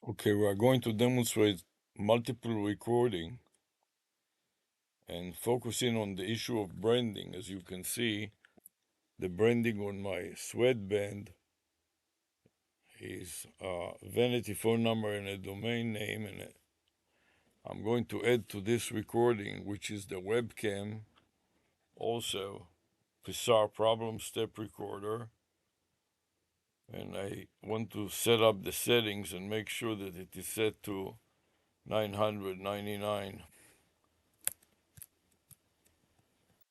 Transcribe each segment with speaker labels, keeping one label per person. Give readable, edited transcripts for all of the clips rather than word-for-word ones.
Speaker 1: Okay, we are going to demonstrate multiple recording and focusing on the issue of branding. As you can see, the branding on my sweatband is a vanity phone number and a domain name, and I'm going to add to this recording, which is the webcam, also Pixar problem step recorder, and I want to set up the settings and make sure that it is set to 999.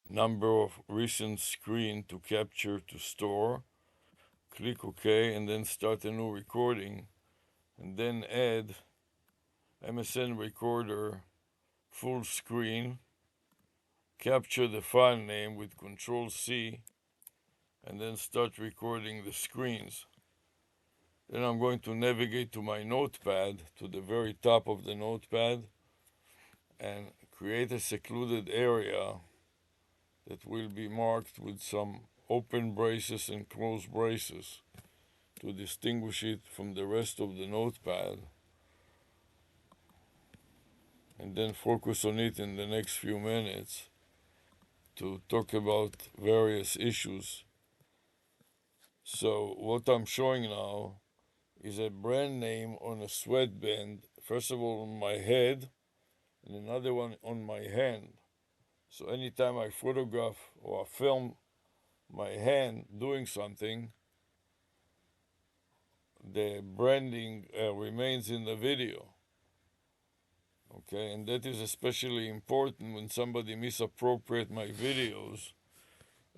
Speaker 1: Number of recent screen to capture to store. Click OK and then start a new recording, and then add MSN recorder full screen. Capture the file name with Control C and then start recording the screens. Then I'm going to navigate to my notepad, to the very top of the notepad, and create a secluded area that will be marked with some open braces and closed braces to distinguish it from the rest of the notepad, and then focus on it in the next few minutes to talk about various issues. So what I'm showing now is a brand name on a sweatband, first of all on my head and another one on my hand. So anytime I photograph or film my hand doing something, the branding remains in the video. Okay, and that is especially important when somebody misappropriates my videos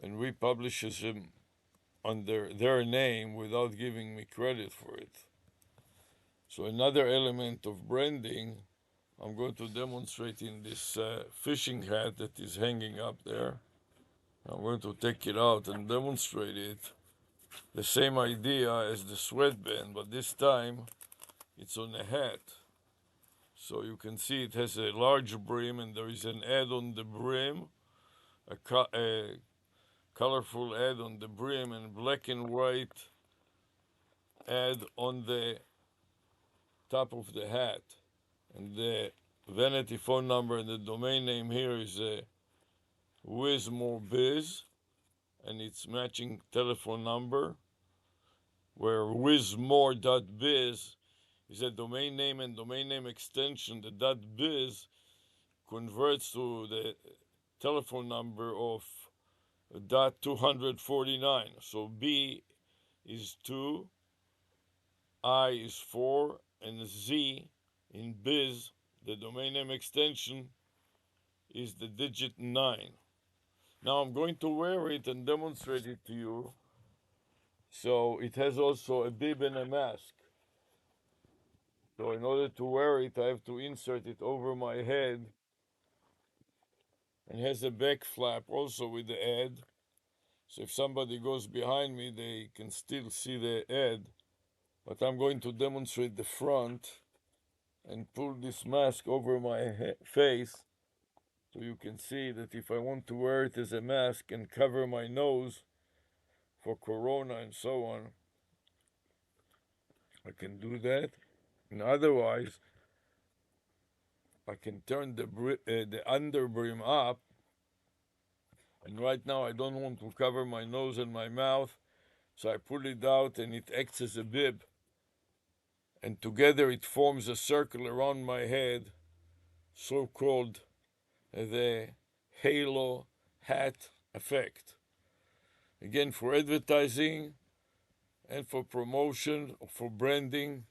Speaker 1: and republishes them under their name without giving me credit for it. So another element of branding I'm going to demonstrate in this fishing hat that is hanging up there. I'm going to take it out and demonstrate it. The same idea as the sweatband, but this time it's on a hat. So you can see it has a large brim and there is an ad on the brim, a colorful ad on the brim, and black and white ad on the top of the hat. And the vanity phone number and the domain name here is WizMoreBiz, and its matching telephone number, where WizMore.biz is a domain name and domain name extension. The .biz converts to the telephone number of .249. So B is 2, I is 4, and Z in biz, the domain name extension, is the digit 9. Now I'm going to wear it and demonstrate it to you. So it has also a bib and a mask. So in order to wear it, I have to insert it over my head, and has a back flap also with the ad. So if somebody goes behind me, they can still see the ad. But I'm going to demonstrate the front and pull this mask over my face, so you can see that if I want to wear it as a mask and cover my nose for corona and so on, I can do that. And otherwise, I can turn the under brim up. And right now I don't want to cover my nose and my mouth, so I pull it out and it acts as a bib. And together it forms a circle around my head, so called the halo hat effect. Again, for advertising and for promotion, or for branding,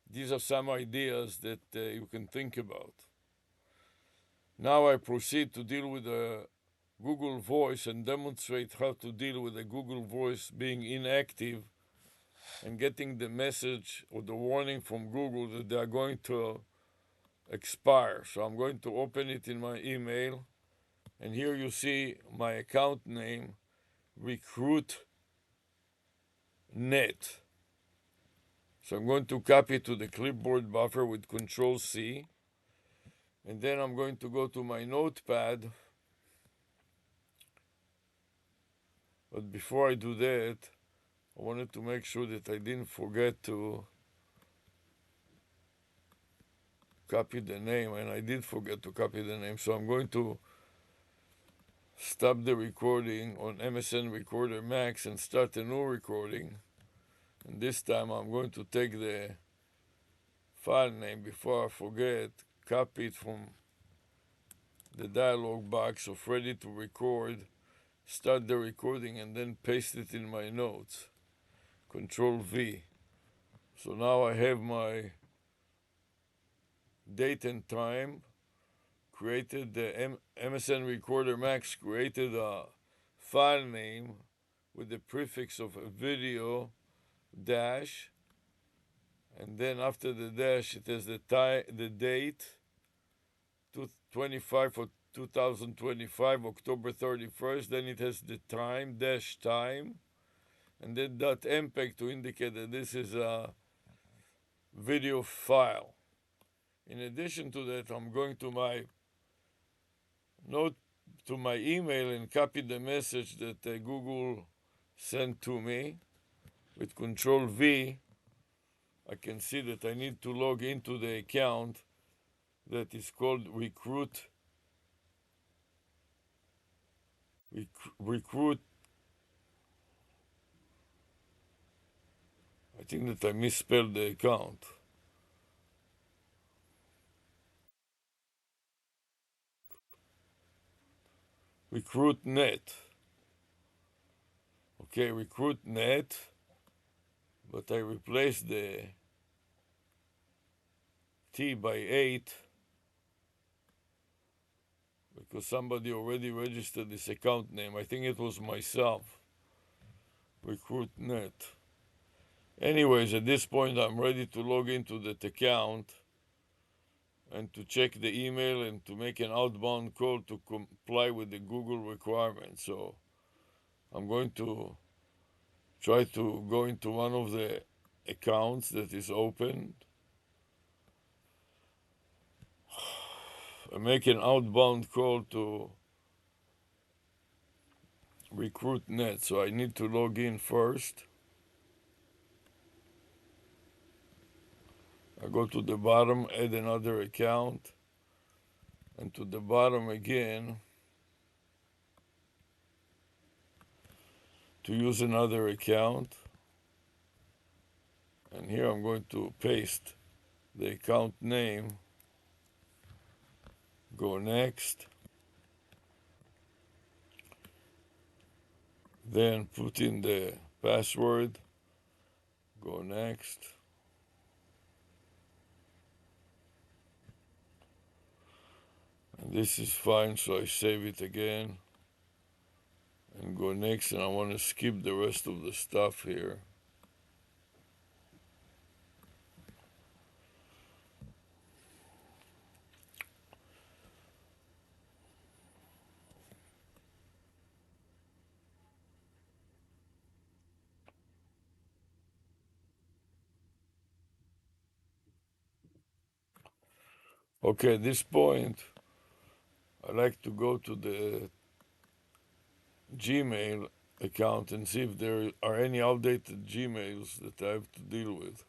Speaker 1: these are some ideas that you can think about. Now I proceed to deal with the Google Voice and demonstrate how to deal with the Google Voice being inactive and getting the message or the warning from Google that they are going to expire. So I'm going to open it in my email, and here you see my account name, RecruitNet. So I'm going to copy to the clipboard buffer with Control C, and then I'm going to go to my notepad. But before I do that, I wanted to make sure that I didn't forget to copy the name, and I did forget to copy the name, so I'm going to stop the recording on MSN Recorder Max and start a new recording. And this time I'm going to take the file name before I forget, copy it from the dialog box of ready to record, start the recording, and then paste it in my notes. Control V. So now I have my date and time, created the MSN Recorder Max, created a file name with the prefix of a video dash, and then after the dash it has the date, 25 for 2025, October 31st, then it has the time, dash time, and then .mpeg to indicate that this is a video file. In addition to that, I'm going to my note to my email and copy the message that Google sent to me. With Control V, I can see that I need to log into the account that is called recruit. I think that I misspelled the account. RecruitNet. Okay, RecruitNet, but I replaced the T by 8 because somebody already registered this account name. I think it was myself. RecruitNet. Anyways, at this point, I'm ready to log into that account and to check the email and to make an outbound call to comply with the Google requirements. So I'm going to try to go into one of the accounts that is open and make an outbound call to RecruitNet. So I need to log in first. I go to the bottom, add another account, and to the bottom again to use another account. And here I'm going to paste the account name, go next, then put in the password, go next, and this is fine, so I save it again and go next, and I want to skip the rest of the stuff here. Okay, at this point, I like to go to the Gmail account and see if there are any outdated Gmails that I have to deal with.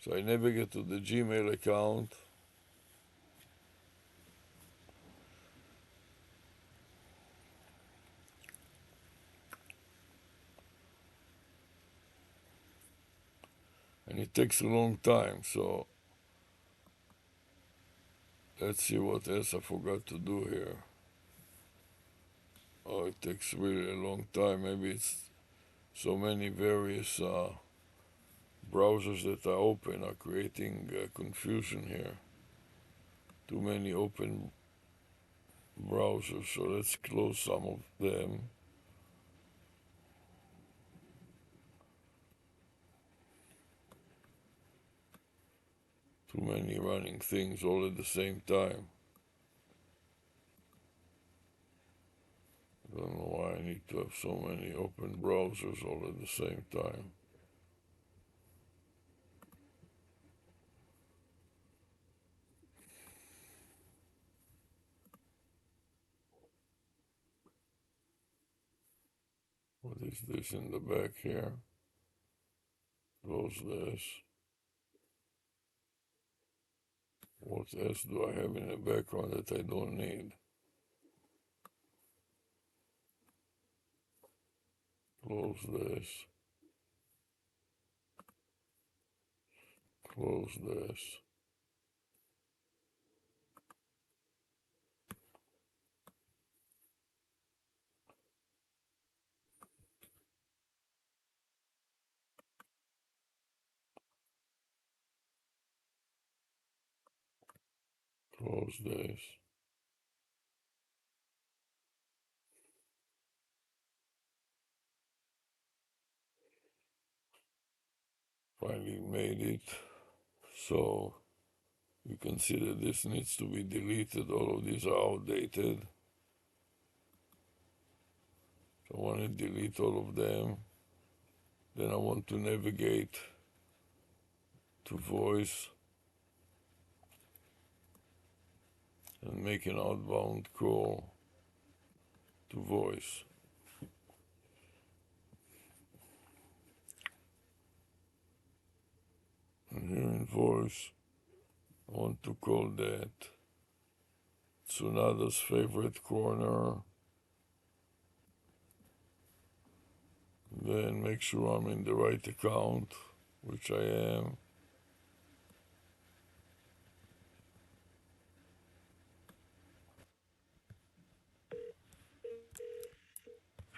Speaker 1: So I navigate to the Gmail account. And it takes a long time, so let's see what else I forgot to do here. Oh, it takes really a long time. Maybe it's so many various browsers that I open are creating confusion here. Too many open browsers, so let's close some of them. Too many running things all at the same time. I don't know why I need to have so many open browsers all at the same time. What is this in the back here? Close this. What else do I have in the background that I don't need? Close this. Close this. Close this. Finally made it. So you can see that this needs to be deleted. All of these are outdated. So I want to delete all of them. Then I want to navigate to voice and make an outbound call to voice. And here in voice, I want to call that Tsunada's favorite corner. Then make sure I'm in the right account, which I am.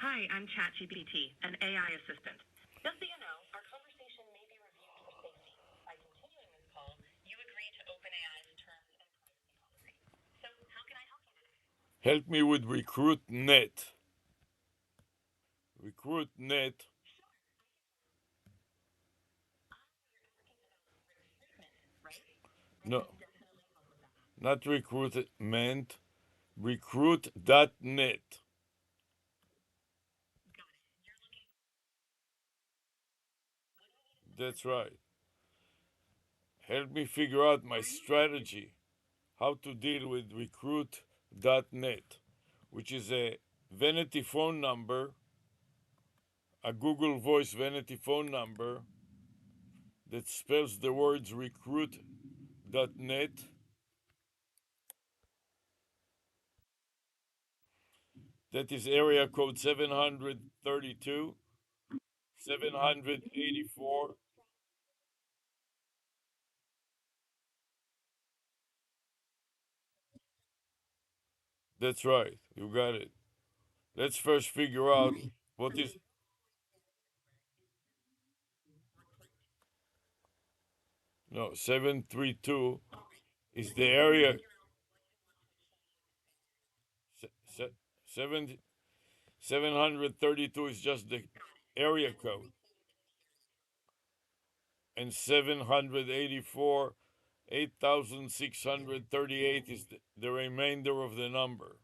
Speaker 2: Hi, I'm ChatGPT, an AI assistant. Just so you know, our conversation may be reviewed for safety. By continuing this call, you agree to OpenAI's terms and privacy policy. So, how can I help you today?
Speaker 1: Help me with RecruitNet. RecruitNet.
Speaker 2: Right?
Speaker 1: No,
Speaker 2: Definitely help with that.
Speaker 1: not recruitment. Recruit.net. That's right. Help me figure out my strategy, how to deal with recruit.net, which is a vanity phone number, a Google Voice vanity phone number that spells the words recruit.net. That is area code 732, 784. That's right. You got it. Let's first figure out what is. No, 732 is the area. Se- seven, 732 is just the area code. And 784, 8,638 is the remainder of the number.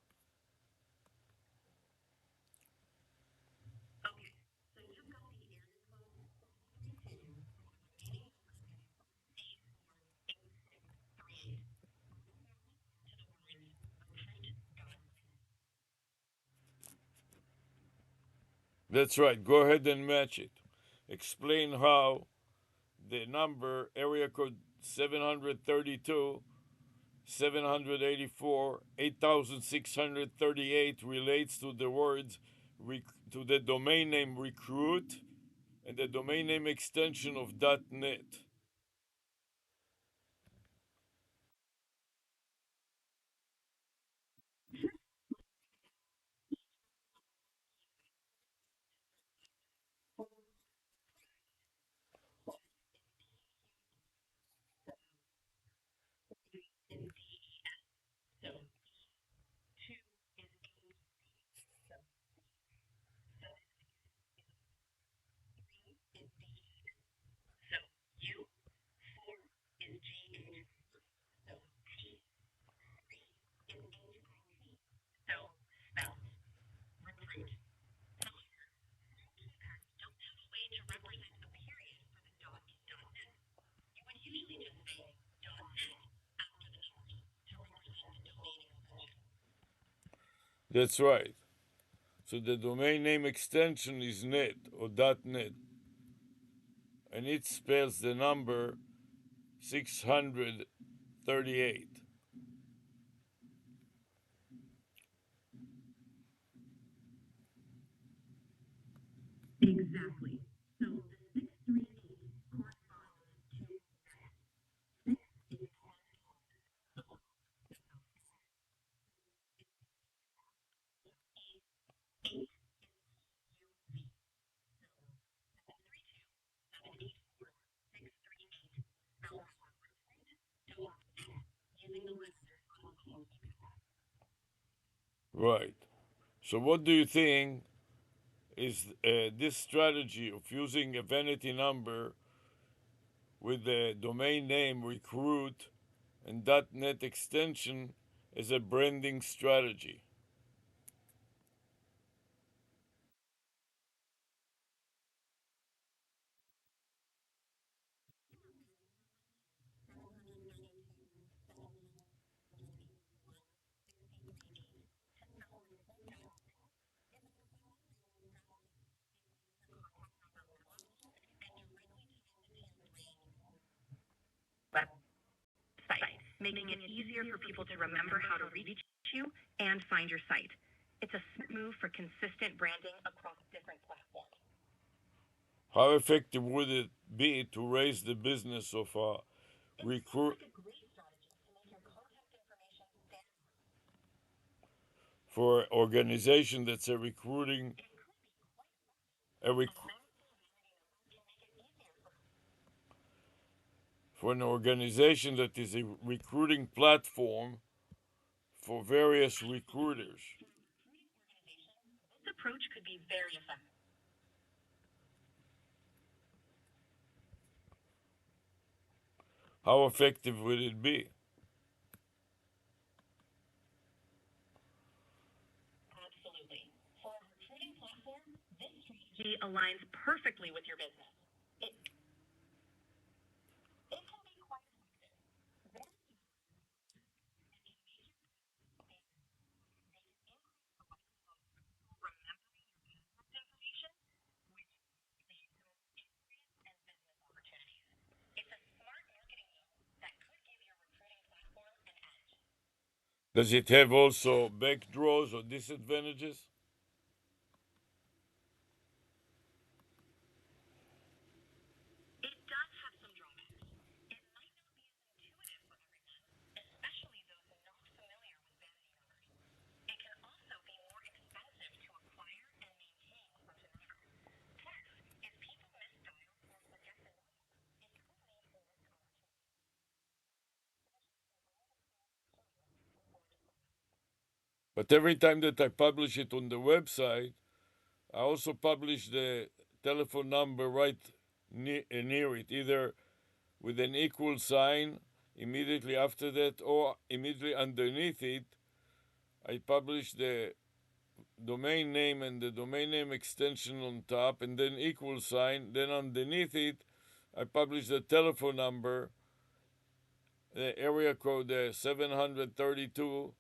Speaker 1: That's right. Go ahead and match it. Explain how the number, area code 732, 784, 8,638 relates to the words, to the domain name recruit and the domain name extension of .net. That's right. So the domain name extension is net or .net, and it spells the number 632 38.
Speaker 2: Exactly. So the 638 corresponds to using the listeners on the phone.
Speaker 1: Right. So, what do you think is this strategy of using a vanity number with the domain name recruit and .NET extension as a branding strategy?
Speaker 2: Website, making it easier for people to remember how to reach you and find your site. It's a smart move for consistent branding across different platforms.
Speaker 1: How effective would it be to raise the business of a recruit
Speaker 2: Like a great strategy to make your contact information stand
Speaker 1: for an organization that's a recruiting a rec- for an organization that is a recruiting platform for various recruiters?
Speaker 2: This approach could be very effective.
Speaker 1: How effective would it be?
Speaker 2: Absolutely. For a recruiting platform, this strategy aligns perfectly with your business. It, it can be quite information, which leads to increase and business opportunities. It's a smart marketing move that could give your recruiting platform an edge.
Speaker 1: Does it have also backdraws or disadvantages?
Speaker 2: It does have some drawbacks. It might not be as intuitive for everyone, especially those not familiar with vanity numbers. It can also be more expensive to acquire and maintain such a number. Plus, if people misdial or forget the number, it could lead to missed opportunities.
Speaker 1: But every time that I publish it on the website, I also publish the telephone number right near it, either with an equal sign immediately after that or immediately underneath it. I publish the domain name and the domain name extension on top, and then equal sign. Then underneath it, I publish the telephone number, the area code 732,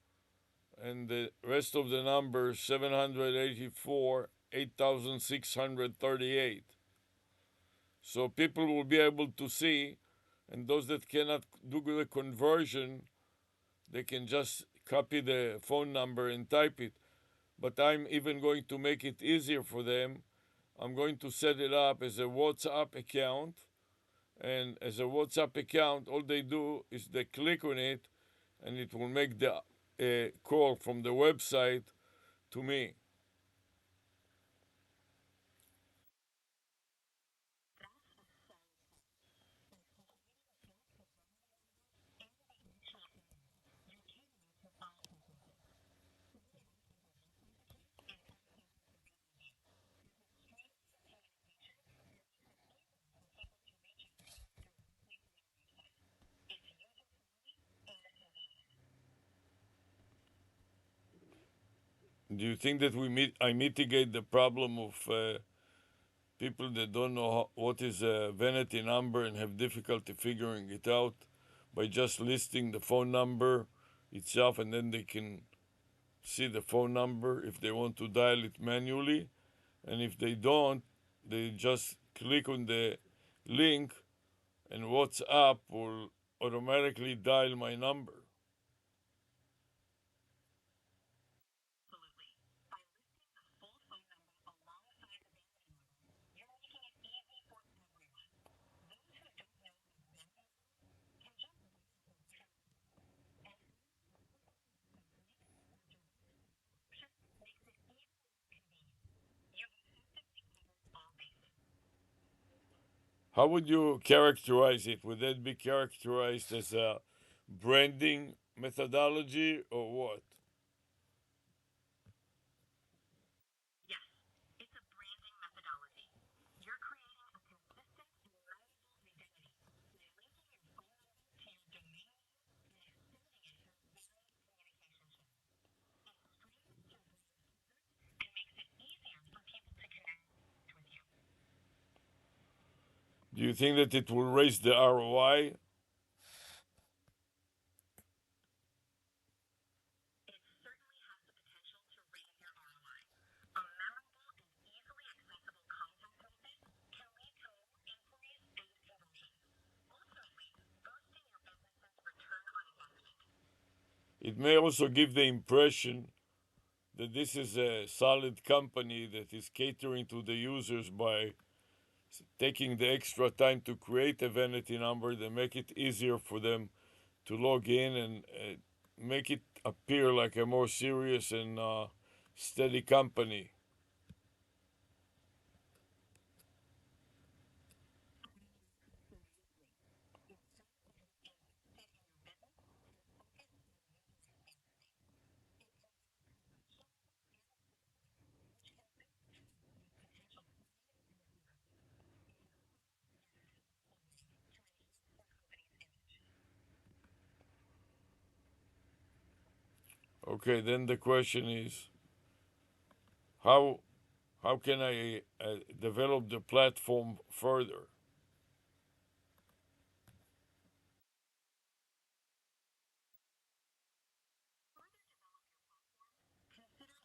Speaker 1: and the rest of the numbers 784 8638. So people will be able to see, and those that cannot do the conversion, they can just copy the phone number and type it. But I'm even going to make it easier for them. I'm going to set it up as a WhatsApp account. And as a WhatsApp account, all they do is they click on it and it will make the call from the website to me. Do you think that I mitigate the problem of people that don't know what is a vanity number and have difficulty figuring it out by just listing the phone number itself, and then they can see the phone number if they want to dial it manually, and if they don't, they just click on the link and WhatsApp will automatically dial my number.
Speaker 2: Absolutely. By listing the full phone number alongside the vanity number, you're making it easy for everyone. Those who don't know the vanity number can just wait for a trip. And option makes it even more convenient. You've effectively covered all bases.
Speaker 1: How would you characterize it? Would that be characterized as a branding methodology or what?
Speaker 2: Yes, it's a branding methodology. You're creating a consistent and memorable identity by linking your phone number to your domain name and extending it through various communication channels. It strengthens your brand and makes it easier for people to connect with you.
Speaker 1: Do you think that it will raise the ROI?
Speaker 2: It certainly has the potential to raise your ROI. A memorable and easily accessible contact method can lead to more inquiries and conversions, ultimately boosting your business's return on investment.
Speaker 1: It may also give the impression that this is a solid company that is catering to the users by taking the extra time to create a vanity number, they make it easier for them to log in and make it appear like a more serious and steady company. Okay, then the question is how how can I develop the platform further?
Speaker 2: Consider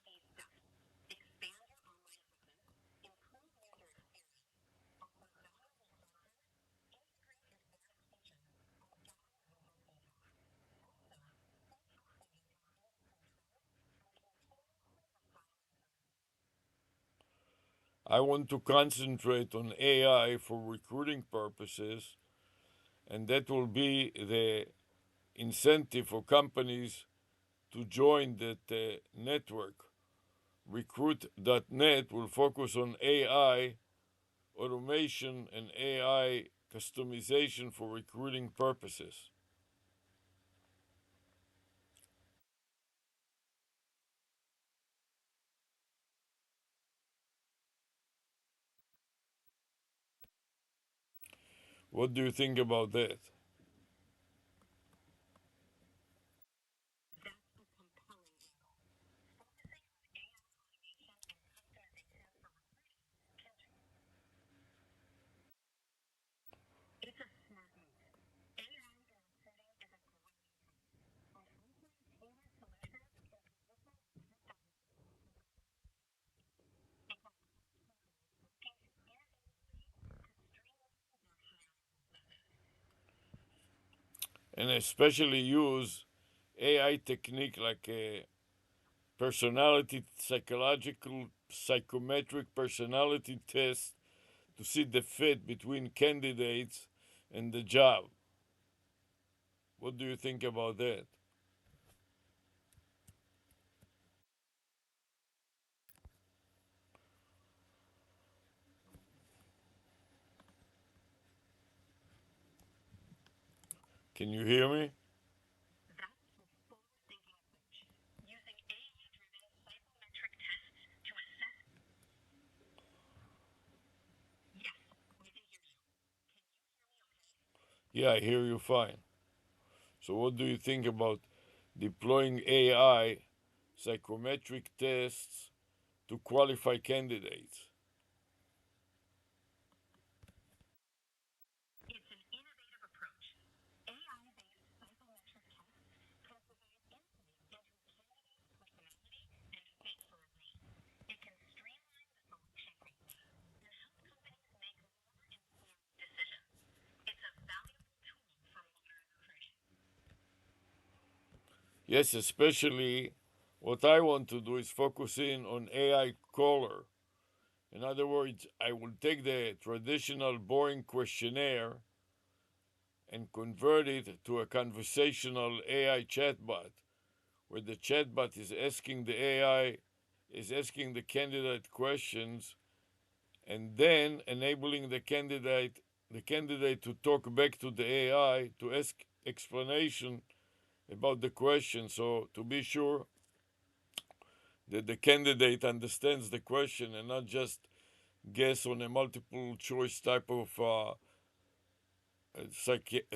Speaker 2: these steps. Expand your online presence, improve user experience, offer valuable software, integrate advanced features, and gather user feedback. Also, set tasks so you can build control and continuously refine your services.
Speaker 1: I want to concentrate on AI for recruiting purposes, and that will be the incentive for companies to join that network. Recruit.net will focus on AI automation and AI customization for recruiting purposes. What do you think about that?
Speaker 2: That's a compelling angle. Focusing on AI automation and customization for recruiting can. It's a smart move. AI in recruiting is a growing trend, and offering tailored solutions can position recruit.net as a platform looking to innovative ways to streamline their hiring processes.
Speaker 1: And especially use AI technique like a personality psychological psychometric personality test to see the fit between candidates and the job. What do you think about that? Can you hear me?
Speaker 2: That's the forward-thinking approach, using AI-driven psychometric tests to assess. Yes, we can hear you. Can you hear me okay?
Speaker 1: Yeah, I hear you fine. So, what do you think about deploying AI psychometric tests to qualify candidates?
Speaker 2: It's an innovative approach. AI-based psychometric tests can provide insight into a candidate's personality and fit for a role. It can streamline the selection process and help companies make more informed decisions. It's a valuable tool for modern recruiters.
Speaker 1: Yes, especially what I want to do is focus in on AI caller. In other words, I will take the traditional boring questionnaire and convert it to a conversational AI chatbot, where the chatbot is asking the AI, is asking the candidate questions, and then enabling the candidate to talk back to the AI to ask explanation about the question. So to be sure that the candidate understands the question and not just guess on a multiple choice type of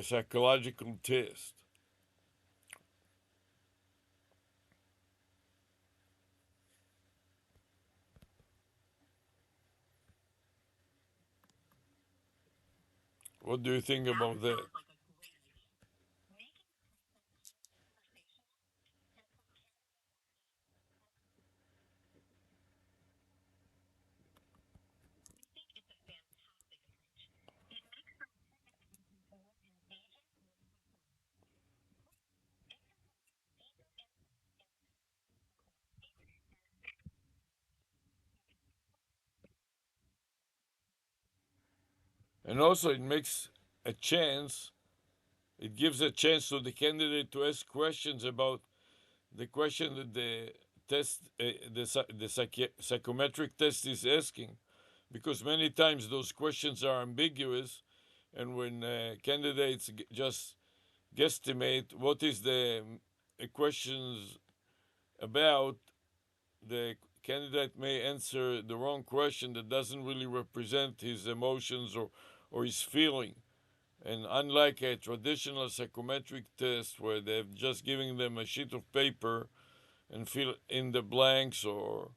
Speaker 1: psychological test. What do you think
Speaker 2: That
Speaker 1: about that?
Speaker 2: sounds like a great idea. Making I think it's a fantastic approach. It makes them more engaging
Speaker 1: And also, a chance, it gives a chance to the candidate to ask questions about the question that the psychometric test is asking, because many times those questions are ambiguous, and when candidates just guesstimate what is the questions about, the candidate may answer the wrong question that doesn't really represent his emotions or his feeling. And unlike a traditional psychometric test where they're just giving them a sheet of paper and fill in the blanks or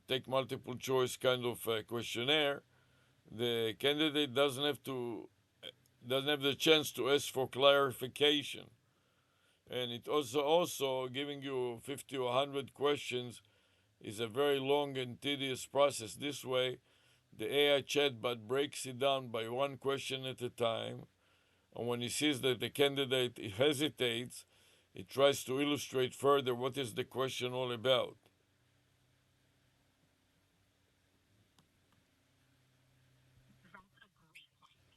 Speaker 1: take multiple choice kind of questionnaire, the candidate doesn't have the chance to ask for clarification. And it also giving you 50 or 100 questions is a very long and tedious process. This way, the AI chatbot breaks it down by one question at a time, and when he sees that the candidate hesitates, it tries to illustrate further what is the question all about.
Speaker 2: that's a great point.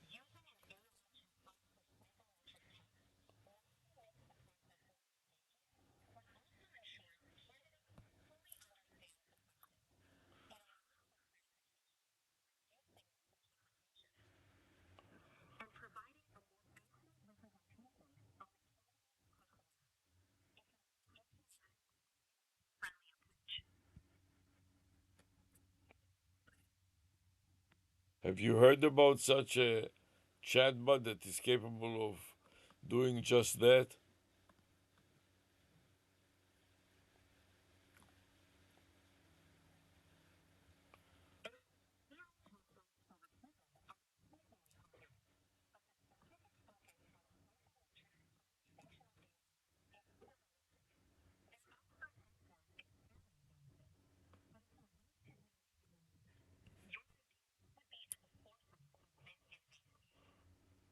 Speaker 2: Using an ARush also ensures candidates fully understand and providing a more accurate representation of friendly approach.
Speaker 1: Have you heard about such a chatbot that is capable of doing just that?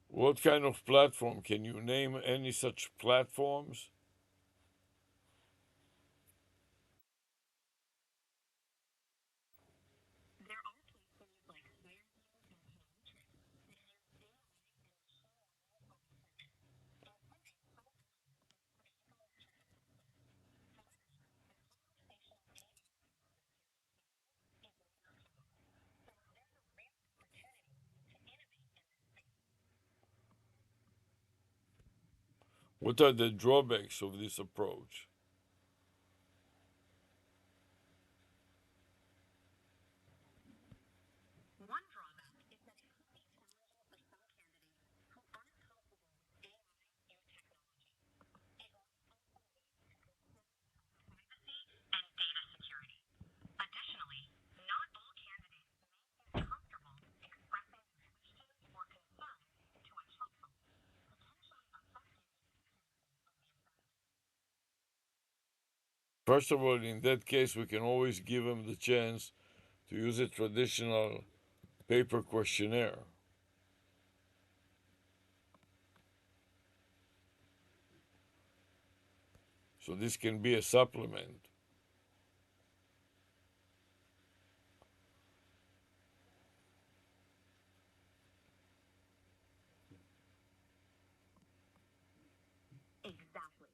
Speaker 1: What kind of platform? Can you name any such platforms?
Speaker 2: There are platforms like HireVue and Paymetrics that use AI and machine learning for recruitment, including conversational AI so there's a real opportunity to innovate in this space.
Speaker 1: What are the drawbacks of this approach?
Speaker 2: One drawback is that it could be challenging for some candidates who aren't comfortable with AI new technology. It might also lead to concerns about privacy and data security. Additionally, not all candidates may feel comfortable expressing their questions or concerns to a chatbot, potentially affecting the accuracy of the assessment.
Speaker 1: First of all, in that case, we can always give them the chance to use a traditional paper questionnaire. So this can be a supplement.
Speaker 2: Exactly.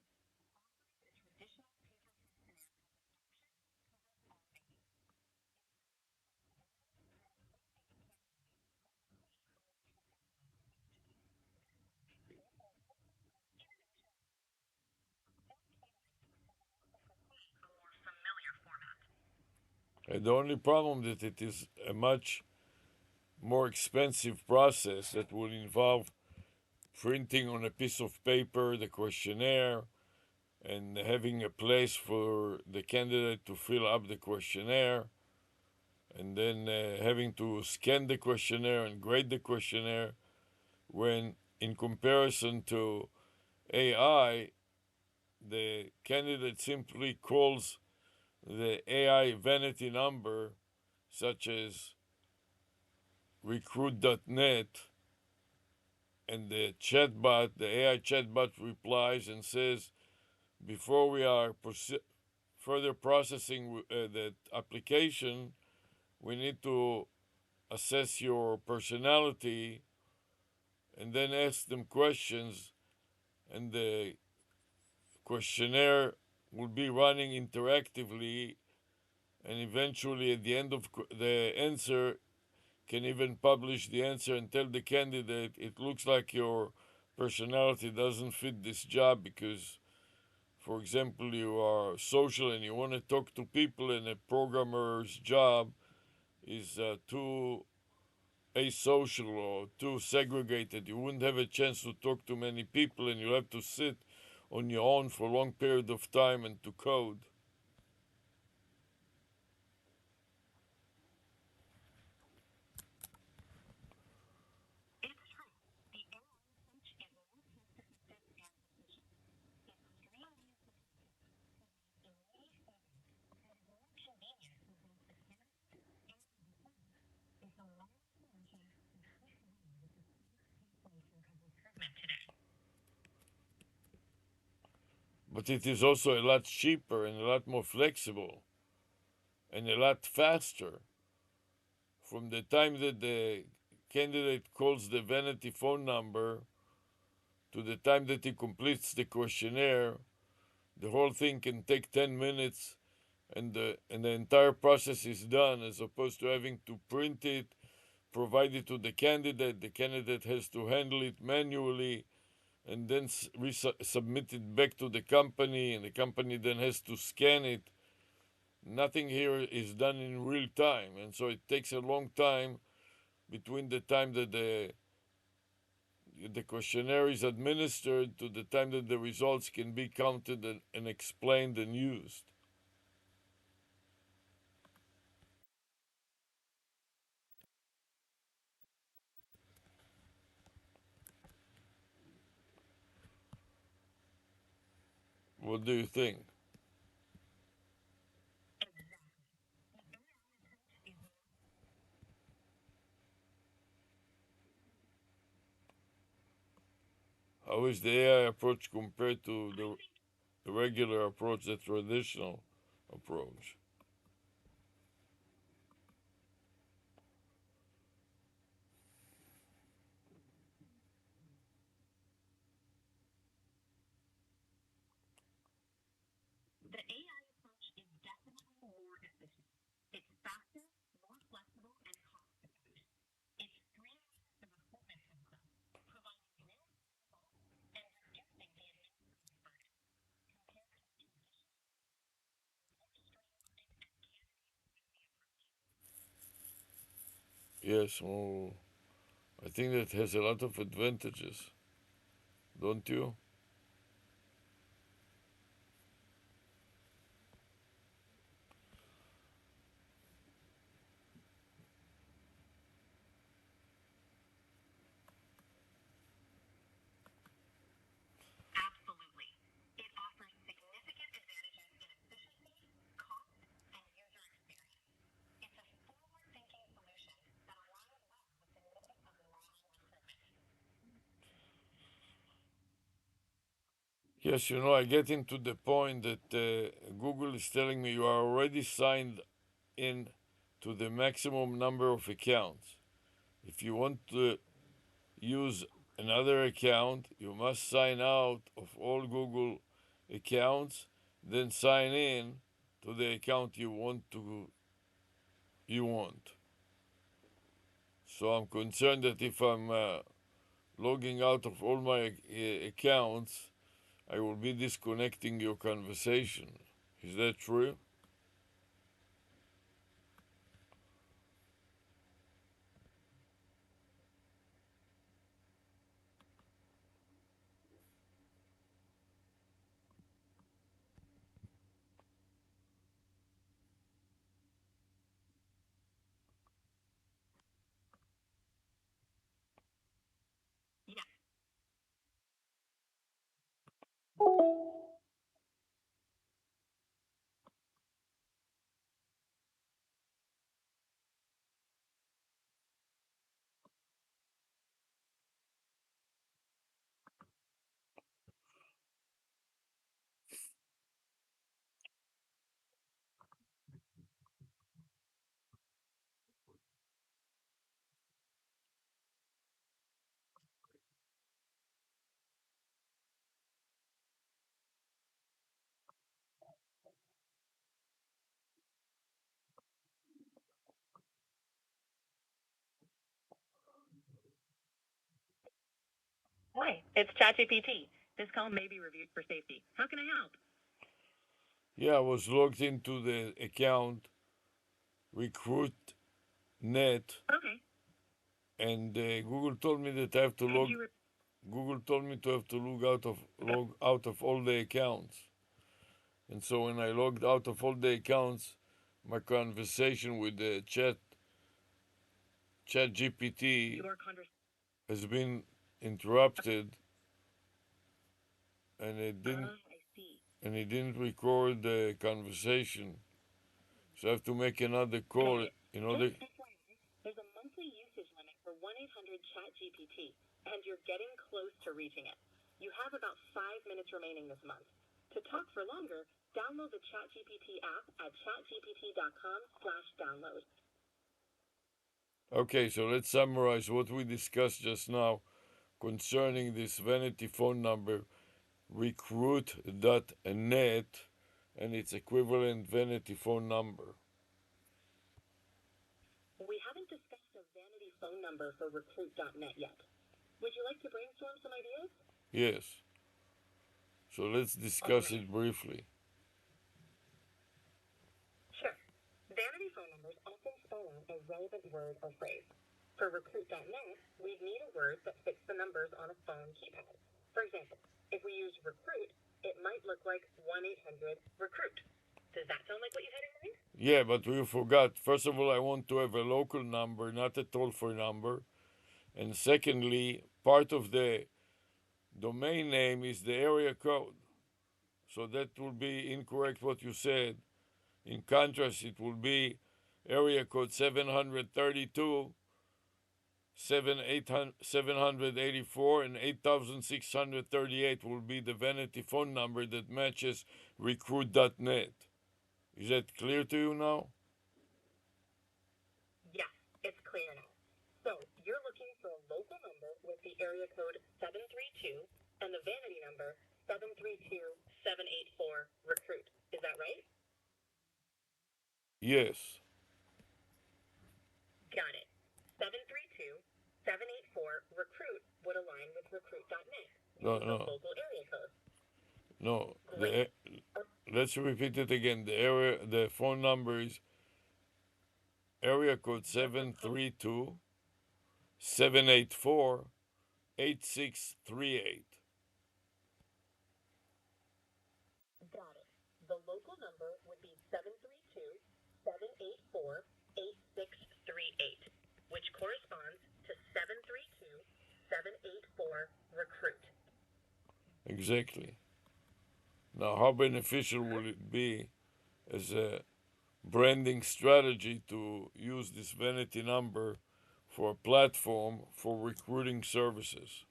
Speaker 2: Familiar format.
Speaker 1: And the only problem that it is a much more expensive process that will involve printing on a piece of paper the questionnaire and having a place for the candidate to fill up the questionnaire and then having to scan the questionnaire and grade the questionnaire when in comparison to AI, the candidate simply calls the AI vanity number, such as recruit.net, and the chatbot, the AI chatbot replies and says, before we are further processing that application, we need to assess your personality and then ask them questions, and the questionnaire will be running interactively, and eventually at the end of the answer can even publish the answer and tell the candidate it looks like your personality doesn't fit this job because, for example, you are social and you want to talk to people, and a programmer's job is too asocial or too segregated. You wouldn't have a chance to talk to many people, and you'll have to sit on your own for a long period of time and to code.
Speaker 2: It's true. The AI approach is more cost-effective and efficient. It streamlines the immediate feedback and is more convenient for both the candidate and the defendant. It's a wonderful solution that fits well with the fast-paced nature of recruitment today.
Speaker 1: But it is also a lot cheaper and a lot more flexible and a lot faster. From the time that the candidate calls the vanity phone number to the time that he completes the questionnaire, the whole thing can take 10 minutes, and the entire process is done, as opposed to having to print it, provide it to the candidate. The candidate has to handle it manually and then submit it back to the company, and the company then has to scan it. Nothing here is done in real time, and so it takes a long time between the time that the questionnaire is administered to the time that the results can be counted and explained and used. What do you think? How is the AI approach compared to the regular approach, the traditional approach?
Speaker 2: The AI approach is definitely more efficient. It's faster, more flexible, and cost-effective. It streamlines the recruitment process, providing real results and reducing the administrative burden compared to the traditional, more streamlined and candidate-friendly approach.
Speaker 1: Yes, well, I think that has a lot of advantages, don't you?
Speaker 2: Absolutely. It offers significant advantages in efficiency, cost, and user experience. It's a forward-thinking solution that aligns well with the needs of modern recruitment.
Speaker 1: Yes, I get into the point that Google is telling me you are already signed in to the maximum number of accounts. If you want to use another account, you must sign out of all Google accounts, then sign in to the account you want. So I'm concerned that if I'm logging out of all my accounts, I will be disconnecting your conversation. Is that true?
Speaker 2: Yeah. Hi, it's ChatGPT. This call may be reviewed for safety. How can I help?
Speaker 1: Yeah, I was logged into the account RecruitNet,
Speaker 2: Okay.
Speaker 1: and Google told me that I have to
Speaker 2: Could
Speaker 1: log.
Speaker 2: you re-
Speaker 1: Google told me to have to log out of all the accounts, and so when I logged out of all the accounts, my conversation with the Chat GPT
Speaker 2: your conversation?
Speaker 1: has been interrupted, and
Speaker 2: I see.
Speaker 1: it didn't record the conversation. So I have to make another
Speaker 2: Got
Speaker 1: call
Speaker 2: it.
Speaker 1: in
Speaker 2: Just
Speaker 1: order.
Speaker 2: FYI, there's a monthly usage limit for 1-800 ChatGPT, and you're getting close to reaching it. You have about 5 minutes remaining this month. To talk for longer, download the ChatGPT app at chatgpt.com/download.
Speaker 1: Okay, so let's summarize what we discussed just now concerning this vanity phone number recruit.net and its equivalent vanity phone number.
Speaker 2: We haven't discussed a vanity phone number for recruit.net yet. Would you like to brainstorm some ideas?
Speaker 1: Yes, so let's discuss
Speaker 2: Awesome.
Speaker 1: it briefly.
Speaker 2: Sure. Vanity phone numbers often spell out a relevant word or phrase. For recruit.net, we'd need a word that fits the numbers on a phone keypad. For example, if we use recruit, it might look like 1-800-RECRUIT. Does that sound like what you had in mind?
Speaker 1: Yeah, but we forgot. First of all, I want to have a local number, not a toll free number. And secondly, part of the domain name is the area code. So that will be incorrect what you said. In contrast, it will be area code 732, 784, and 8638 will be the vanity phone number that matches recruit.net. Is that clear to you now?
Speaker 2: Yes, it's clear now. So you're looking for a local number with the area code 732 and the vanity number 732784 recruit. Is that right?
Speaker 1: Yes.
Speaker 2: Got it. 732-784 recruit would align with recruit.net, which
Speaker 1: No,
Speaker 2: is the
Speaker 1: no,
Speaker 2: local area code.
Speaker 1: no.
Speaker 2: Great.
Speaker 1: Let's repeat it again. The phone number is area code
Speaker 2: The proposed
Speaker 1: 732 784 8638.
Speaker 2: Got it. The local number would be 732-784-8638, which corresponds to 732-784 recruit.
Speaker 1: Exactly. Now, how beneficial will it be as a branding strategy to use this vanity number for a platform for recruiting services?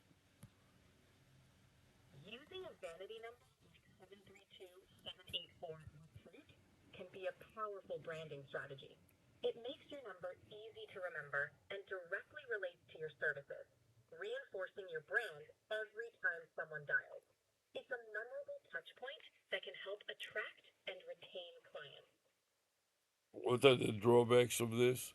Speaker 2: Using a a vanity number like 732-784 recruit can be a powerful branding strategy. It makes your number easy to remember and directly relates to your services, reinforcing your brand every time someone dials. It's a memorable touchpoint that can help attract and retain clients.
Speaker 1: What are the drawbacks of this?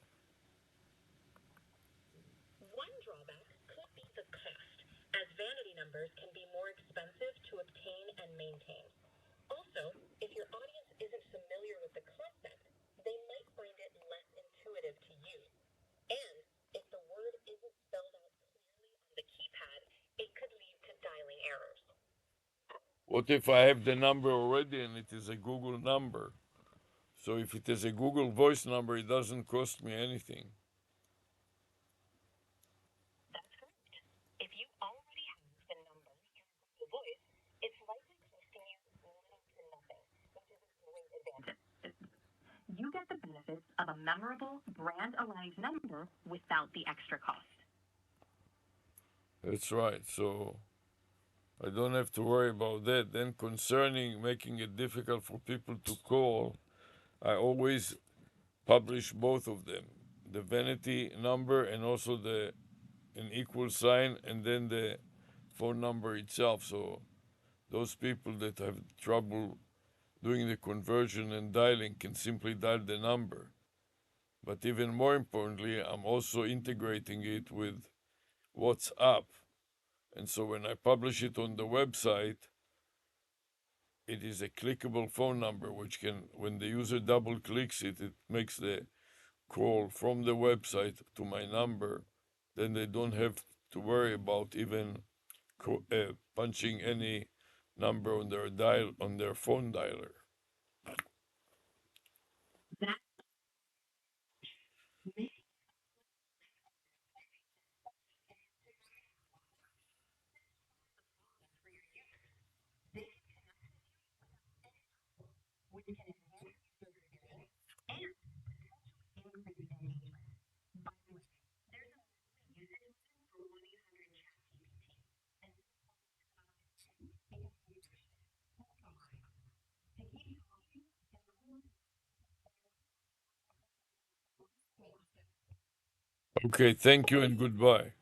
Speaker 2: One drawback could be the cost, as vanity numbers can be more expensive to obtain and maintain. Also, if your audience isn't familiar with the concept, they might find it less intuitive to use. And if the word isn't spelled out clearly on the keypad, it could lead to dialing errors.
Speaker 1: What if I have the number already and it is a Google number? So if it is a Google Voice number, it doesn't cost me anything.
Speaker 2: That's correct. If you already have the number through Google Voice, it's likely costing you little to nothing, which is a great advantage. You get the benefits of a memorable, brand-aligned number without the extra cost.
Speaker 1: That's right. So I don't have to worry about that. Then concerning making it difficult for people to call, I always publish both of them, the vanity number and also an equal sign and then the phone number itself. So those people that have trouble doing the conversion and dialing can simply dial the number. But even more importantly, I'm also integrating it with WhatsApp. And so when I publish it on the website, it is a clickable phone number, which can, when the user double clicks it, it makes the call from the website to my number. Then they don't have to worry about even punching any number on their phone dialer.
Speaker 2: That
Speaker 1: Okay, thank you and goodbye.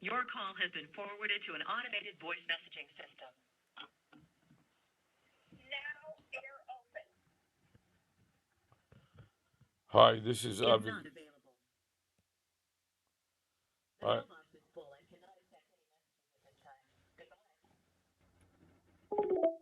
Speaker 2: Your call has been forwarded to an automated voice messaging system. Now air open.
Speaker 1: Hi, this is
Speaker 2: Is
Speaker 1: Avi.
Speaker 2: not available. The
Speaker 1: I,
Speaker 2: mailbox is full and cannot accept any messages at this time. Goodbye.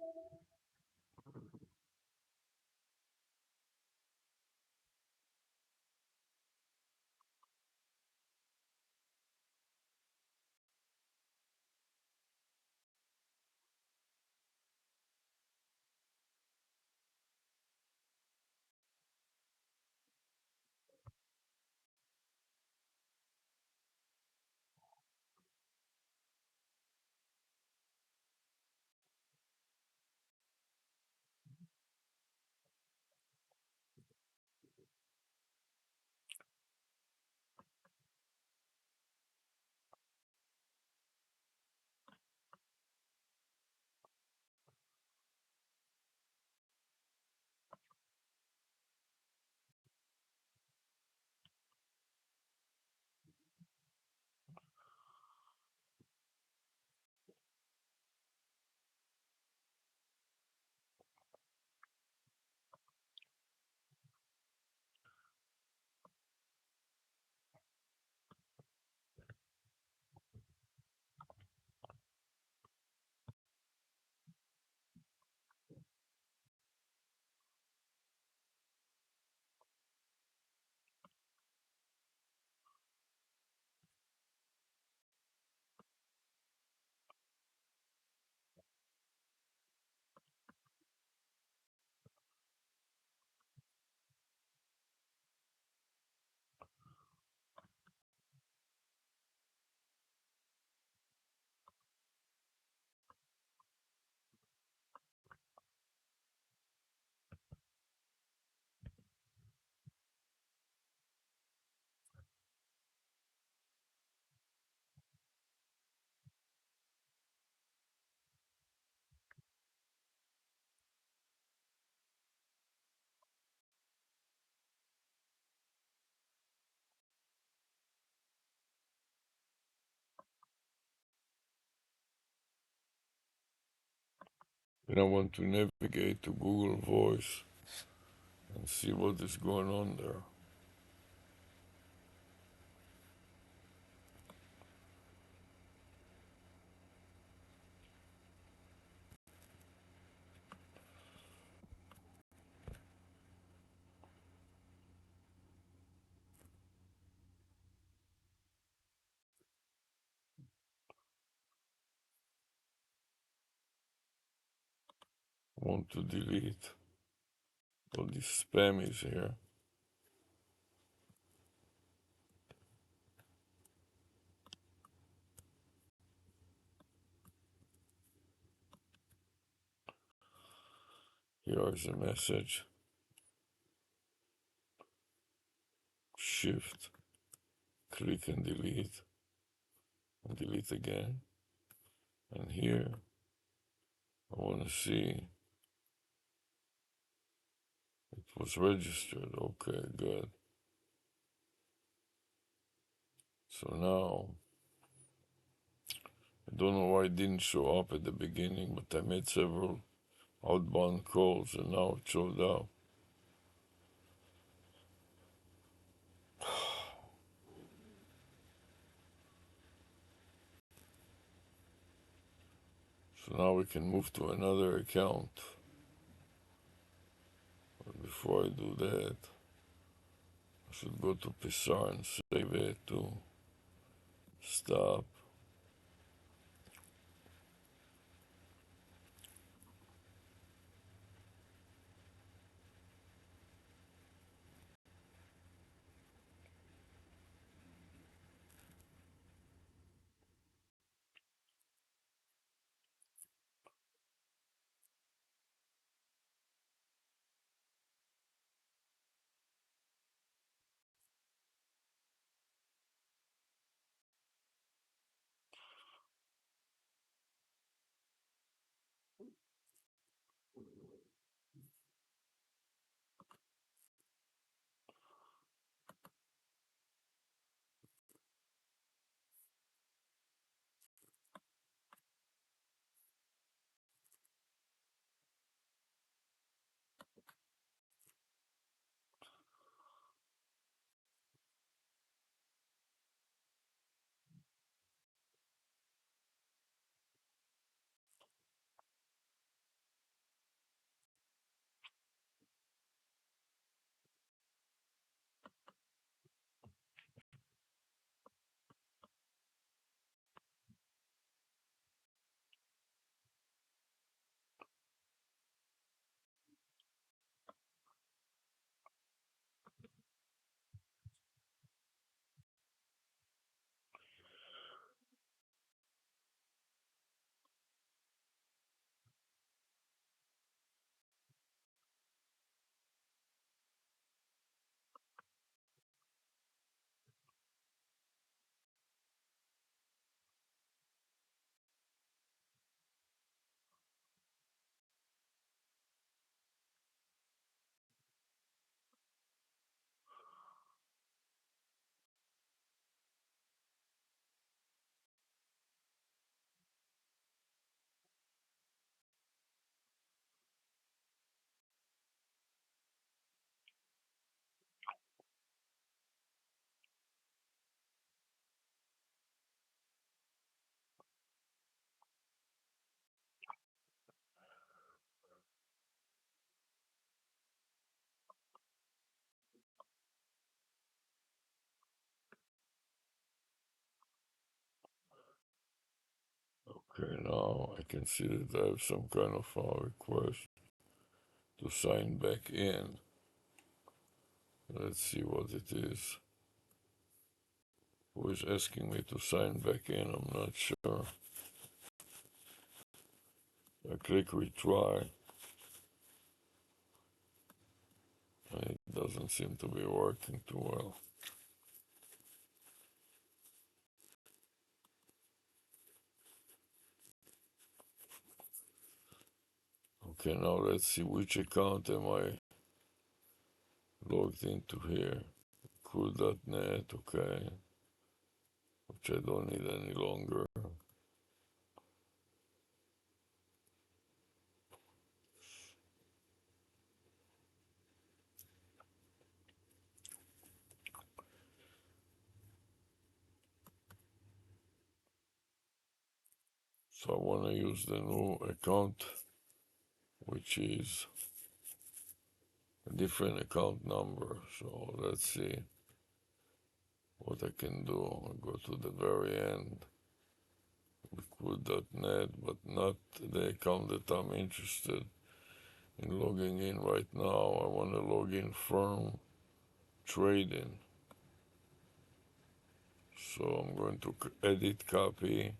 Speaker 1: And I want to navigate to Google Voice and see what is going on there. I want to delete all this spam is here. Here is a message. Shift, click and delete again. And here, I want to see it was registered. Okay, good. So now, I don't know why it didn't show up at the beginning, but I made several outbound calls and now it showed up. So now we can move to another account. But before I do that, I should go to Pissar and save it to stop. Okay, now I can see that I have some kind of request to sign back in. Let's see what it is. Who is asking me to sign back in? I'm not sure. I click retry. It doesn't seem to be working too well. Okay, now let's see which account am I logged into here. Cool.net, okay, which I don't need any longer. So I want to use the new account, which is a different account number. So let's see what I can do. I'll go to the very end, liquid.net, but not the account that I'm interested in logging in right now. I want to log in firm trading. So I'm going to edit copy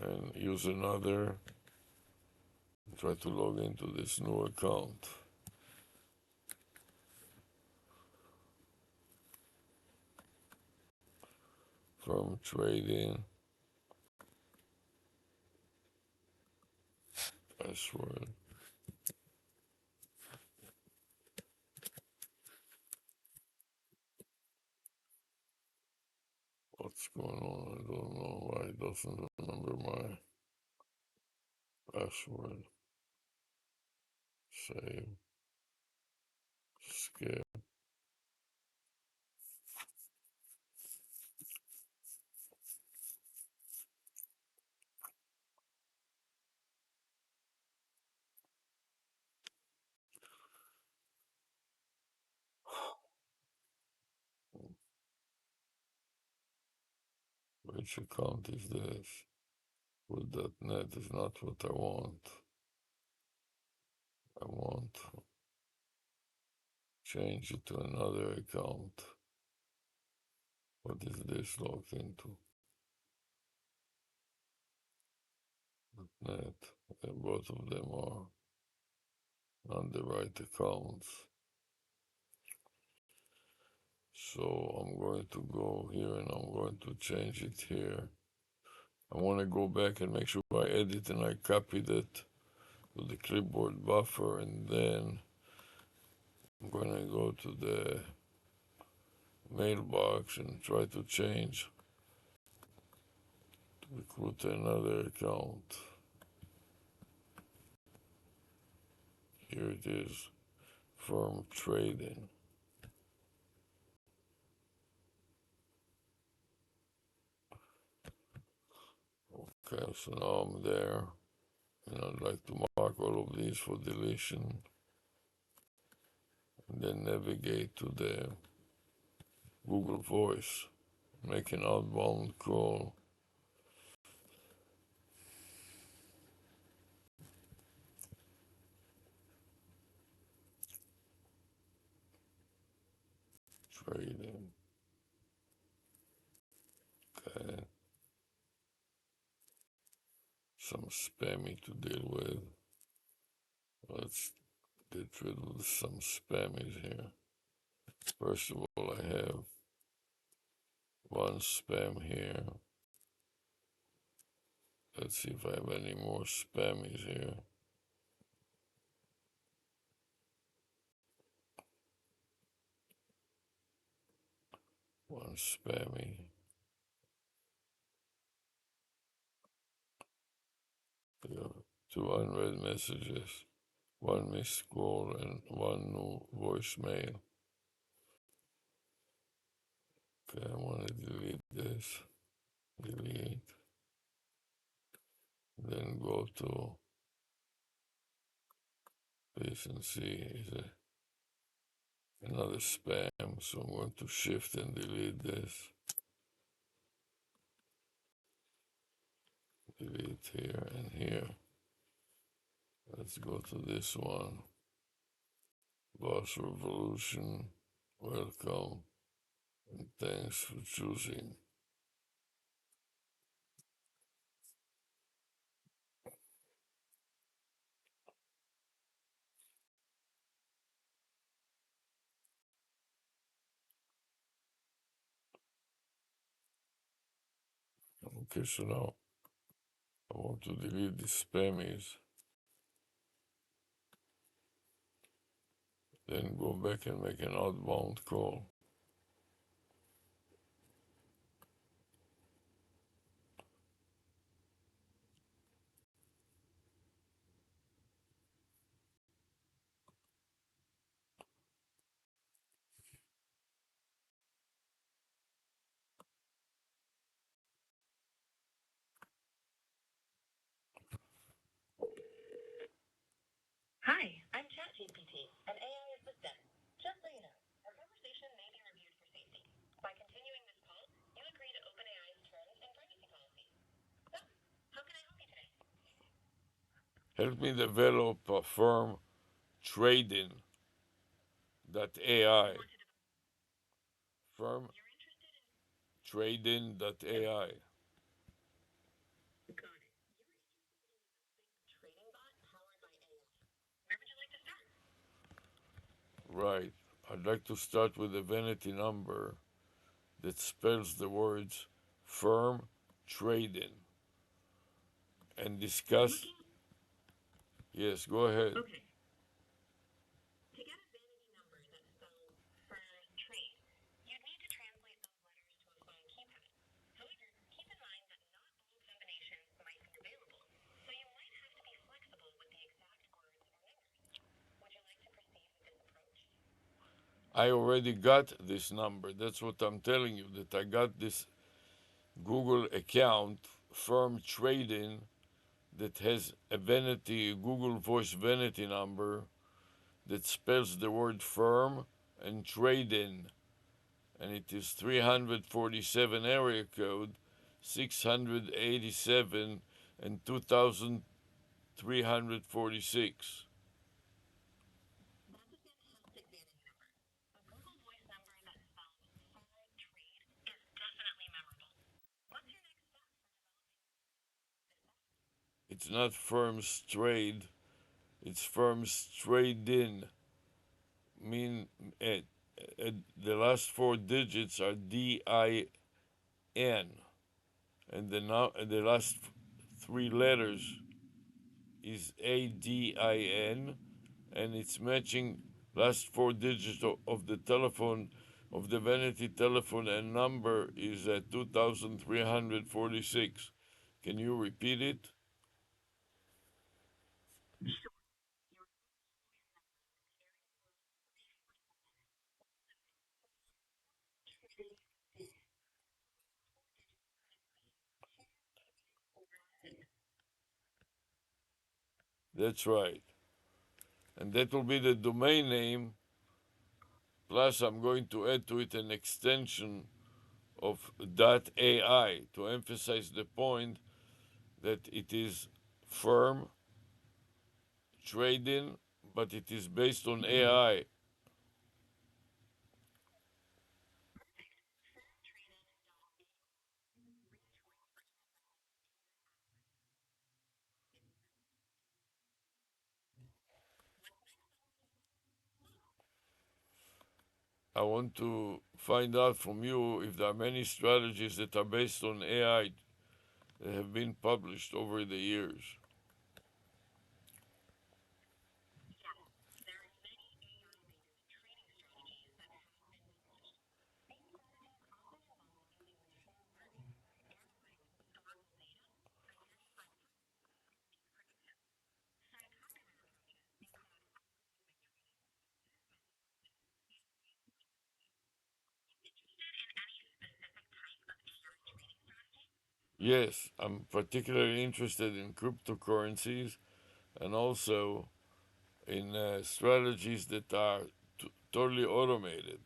Speaker 1: and use another, try to log into this new account. Firm trading, password. What's going on? I don't know why it doesn't remember my password. Save, skip. Which account is this? With.net is not what I want. I want to change it to another account. What is this logged into? .net. Both of them are not the right accounts. So I'm going to go here and I'm going to change it here. I want to go back and make sure I edit and I copied it to the clipboard buffer, and then I'm going to go to the mailbox and try to change, to recruit another account. Here it is, firm trading. Okay, so now I'm there, and I'd like to mark all of these for deletion, and then navigate to the Google Voice, make an outbound call. Trading. Okay. Some spammy to deal with. Let's get rid of some spammies here. First of all, I have one spam here. Let's see if I have any more spammies here. One spammy. We have two unread messages, one missed call, and one new voicemail. Okay, I want to delete this. Delete. Then go to this and see is it another spam. So I'm going to shift and delete this. Delete here and here. Let's go to this one. Boss Revolution. Welcome. And thanks for choosing. Okay, so now I want to delete the spammies. Then go back and make an outbound call. Help me develop a firm trading.ai. Firm trading.ai.
Speaker 2: Trading bot powered by AI. Where would you like to start?
Speaker 1: Right. I'd like to start with a vanity number that spells the words firm trading and discuss. Yes, go ahead.
Speaker 2: Okay. To get a vanity number that spells firm trade, you'd need to translate those letters to a phone keypad. However, keep in mind that not all combinations might be available, so you might have to be flexible with the exact words or numbers. Would you like to proceed with this approach?
Speaker 1: I already got this number. That's what I'm telling you, that I got this Google account, firm trading, that has a vanity, Google Voice vanity number that spells the word firm and trading. And it is 347 area code, 687 and 2346.
Speaker 2: That's a fantastic vanity number. A Google Voice number that spells firm trade is definitely memorable. What's your next step for
Speaker 1: It's not firms trade, it's firms trading. Mean uh, the last four digits are DIN, and the last three letters is ADIN, and it's matching last four digits of the telephone, of the vanity telephone, and number is 2346. Can you repeat it? That's right. And that will be the domain name. Plus, I'm going to add to it an extension of .ai to emphasize the point that it is firm trading, but it is based on AI. I want to find out from you if there are many strategies that are based on AI that have been published over the years.
Speaker 2: there are many AI-based trading strategies that have been published. These strategies often involve using machine learning, analyzing historical data, identifying predictions. Some popular approaches include interested in any specific type of AI trading strategy.
Speaker 1: Yes, I'm particularly interested in cryptocurrencies and also in strategies that are totally automated.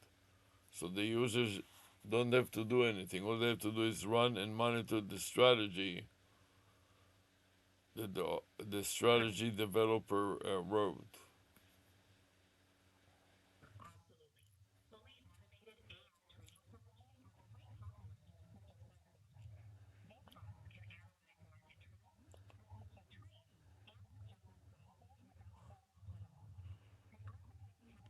Speaker 1: So the users don't have to do anything. All they have to do is run and monitor the strategy that the strategy developer wrote.
Speaker 2: Absolutely. Fully automated AI trading strategies are quite popular in the cryptocurrency space. These bots can analyze market trends, execute trades, and suggest strategies without human oversight. They also use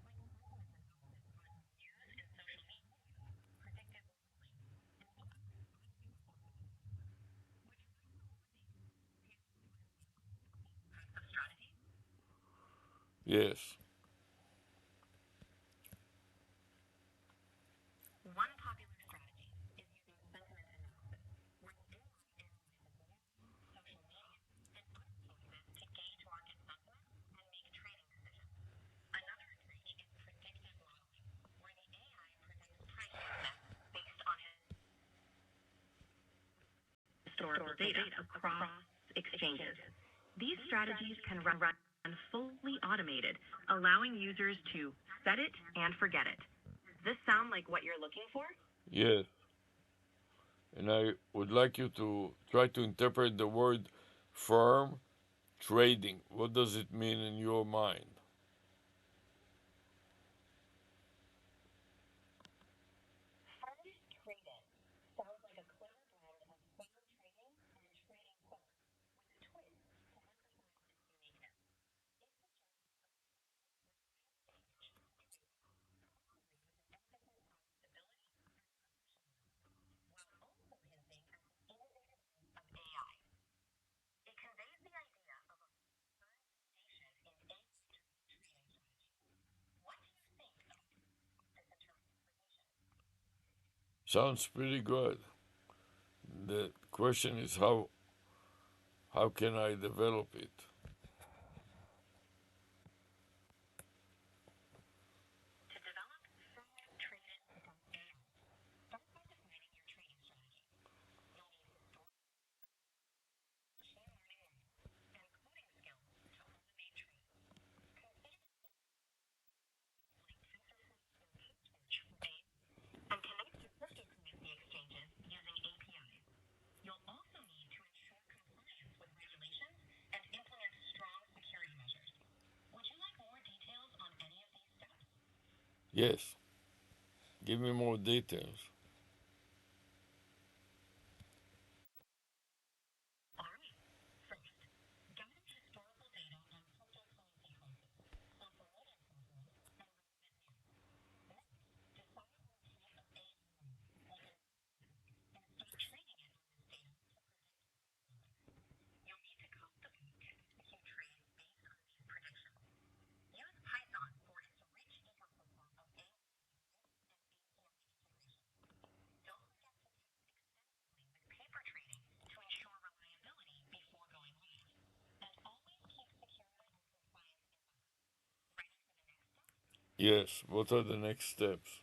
Speaker 2: techniques like sentiment analysis on news and social media, predictive market links, and sometimes automated forecasting. Would you like some more basic examples of these types of strategies?
Speaker 1: Yes,
Speaker 2: One popular strategy is using sentiment analysis, where the AI analyzes news, social media, and other sources to gauge market sentiment and make trading decisions. Another approach is predictive modeling, where the AI predicts price movements based on historical data across exchanges. These strategies can run fully automated, allowing users to set it and forget it. Does this sound like what you're looking for?
Speaker 1: yes. And I would like you to try to interpret the word firm Trading, what does it mean in your mind?
Speaker 2: First, trading sounds like a clever blend of fair trading and trading clerk, with a twist to emphasize its uniqueness. It suggests with an emphasis on stability and professionalism, while also hinting at the innovative use of AI. It conveys the idea of a firm foundation in AI-driven trading strategies. What do you think about this interpretation?
Speaker 1: Sounds pretty good. The question is how can I develop it?
Speaker 2: To develop firm trading against AI, start by defining your trading strategy. You'll need historical machine learning models and coding skills to automate trades. Consider like TensorFlow or PyTorch for AI and connect to cryptocurrency exchanges using APIs. You'll also need to ensure compliance with regulations and implement strong security measures. Would you like more details on any of these steps?
Speaker 1: Yes, give me more details.
Speaker 2: All right. First, gather historical data on cryptocurrency prices, operating cycles, and relevant news. Next, decide on a type of AI model, like an and start training it on this data to predict price movements. You'll need to code the book to execute trades based on these predictions. Use Python for its rich ecosystem of AI algorithms and API integrations. Don't forget to test extensively with paper trading to ensure reliability before going live. And always keep security and compliance in mind. Ready for the next step?
Speaker 1: Yes, what are the next steps?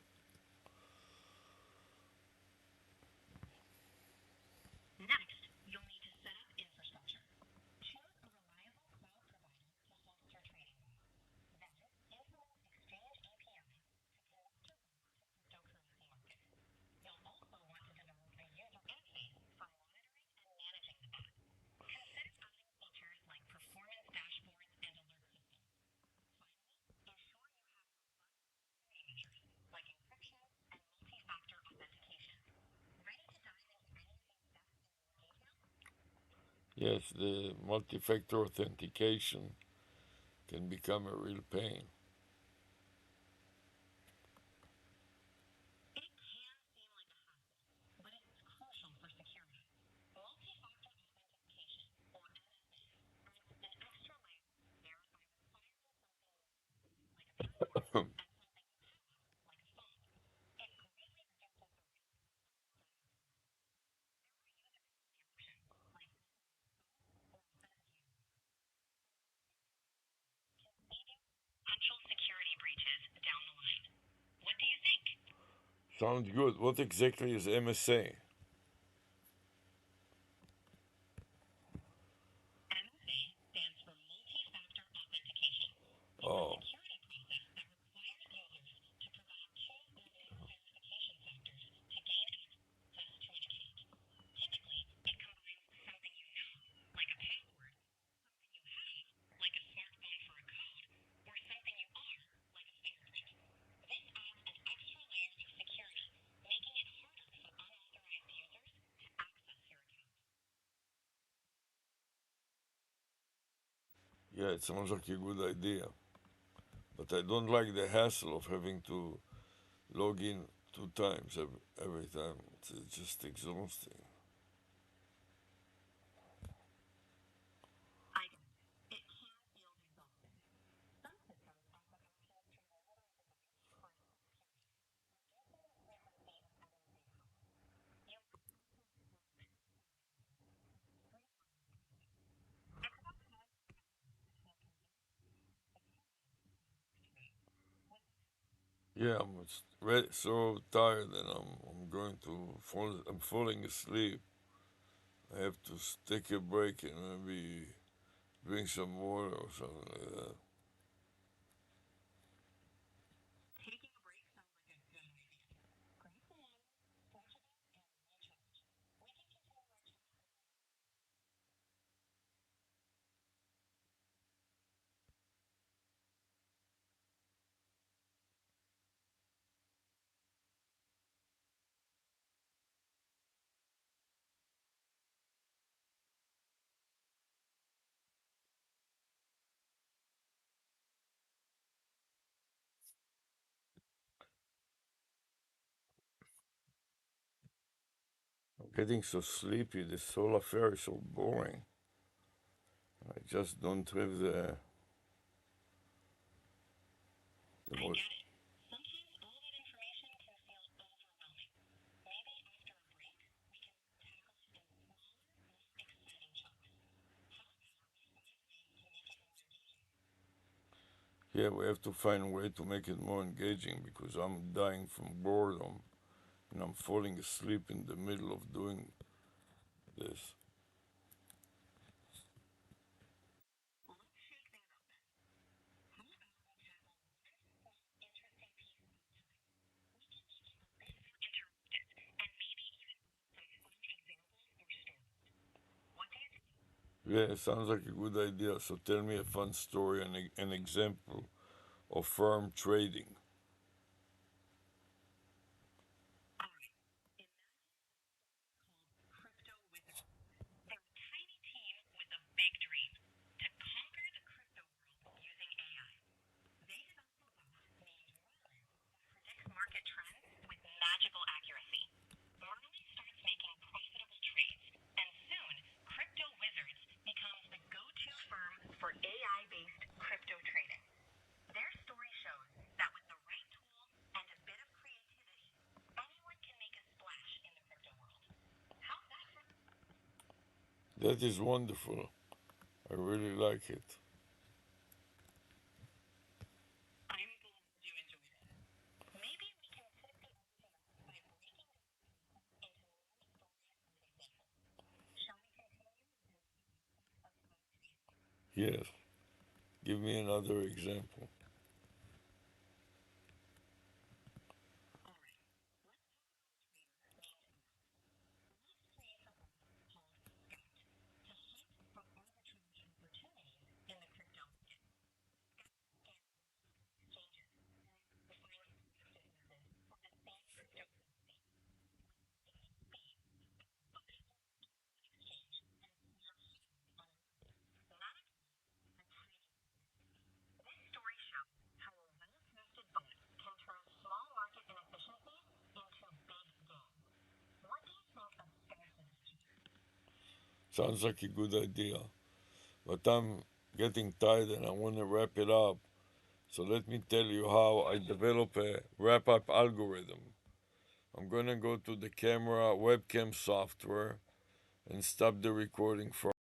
Speaker 2: Next, you'll need to set up infrastructure. Choose a reliable cloud provider to host your trading bot. Then, implement Exchange APIs to connect your bot to cryptocurrency markets. You'll also want to develop a user interface for monitoring and managing the bot. Consider adding features like performance dashboards and alert systems. Finally, ensure you have robust security measures like encryption and multi-factor authentication. Ready to dive into any of these steps in more detail?
Speaker 1: Yes, the multi-factor authentication can become a real pain.
Speaker 2: It can seem like a hassle, but it's crucial for security. Multi-factor authentication, or MFA, adds an extra layer to verify requiring something you own, like a passport, and something you have, like a phone. It greatly reduces the risk of unauthorized access. There are user-friendly options like using your phone or authenticator app, and multi-factor authentication can save you from potential security breaches down the line. What do you think?
Speaker 1: Sounds good. What exactly is MSA?
Speaker 2: MFA stands for multi-factor authentication. It's a
Speaker 1: Oh,
Speaker 2: security process that requires users to provide two or more verification factors to gain access to an account. Typically, it combines something you know, like a password, something you have, like a smartphone for a code, or something you are, like a fingerprint. This adds an extra layer of security, making it harder for unauthorized users to access your account.
Speaker 1: yeah, it sounds like a good idea. But I don't like the hassle of having to log in two times every time. It's just exhausting.
Speaker 2: I get it. It can feel exhausting. Some systems offer options to monitor a device for a set period, reducing the frequency of MFA calls. You might also explore password management to streamline the process. It's about finding a balance between convenience and security before the next trade. What do you think?
Speaker 1: Yeah, so tired and I'm going to fall. I'm falling asleep. I have to take a break and maybe drink some water or something like that.
Speaker 2: Taking a break sounds like a good idea. Grab some water, stretch a bit, and recharge. We can continue our chat another time.
Speaker 1: Getting so sleepy. This whole affair is so boring. I just don't have the
Speaker 2: I
Speaker 1: most.
Speaker 2: get it. Sometimes all that information can feel overwhelming. Maybe after a break, we can tackle it in smaller, more exciting chunks. How about we find ways to make it more engaging?
Speaker 1: Yeah, we have to find a way to make it more engaging because I'm dying from boredom and I'm falling asleep in the middle of doing this.
Speaker 2: Let's shake things up then. How about we tackle one small, interesting piece at a time? We can make it a bit more interactive and maybe even some fun examples or stories. What do you think?
Speaker 1: Yeah, it sounds like a good idea. So tell me a fun story and an example of firm trading.
Speaker 2: All right. Imagine called Crypto Wizards. They're a tiny team with a big dream to conquer the crypto world using AI. They developed a bot named Merlin that predicts market trends with magical accuracy. Merlin starts making profitable trades, and soon, Crypto Wizards becomes the go-to firm for AI-based crypto trading. Their story shows that with the right tool and a bit of creativity, anyone can make a splash in the crypto world. How's that for?
Speaker 1: That is wonderful. I really like it.
Speaker 2: I'm glad you enjoyed it. Maybe we can tip the energy up by breaking down into more stories and examples. Shall we continue with another aspect of stock trading?
Speaker 1: Yes. Give me another example.
Speaker 2: All right, let's talk about a trader named Max. Max creates a bot called Scout to hunt for arbitrage opportunities in the crypto market. Scout scans multiple exchanges to find price differences for the same cryptocurrency. With lightning speed, Scout buys and sells on exchange and clears highs on another, making it a trading business. This story shows how a well-tested bot can turn small market inefficiencies into big gains. What do you think of Scout's addition?
Speaker 1: Sounds like a good idea. But I'm getting tired and I want to wrap it up. So let me tell you how I develop a wrap up algorithm. I'm gonna go to the camera webcam software and stop the recording for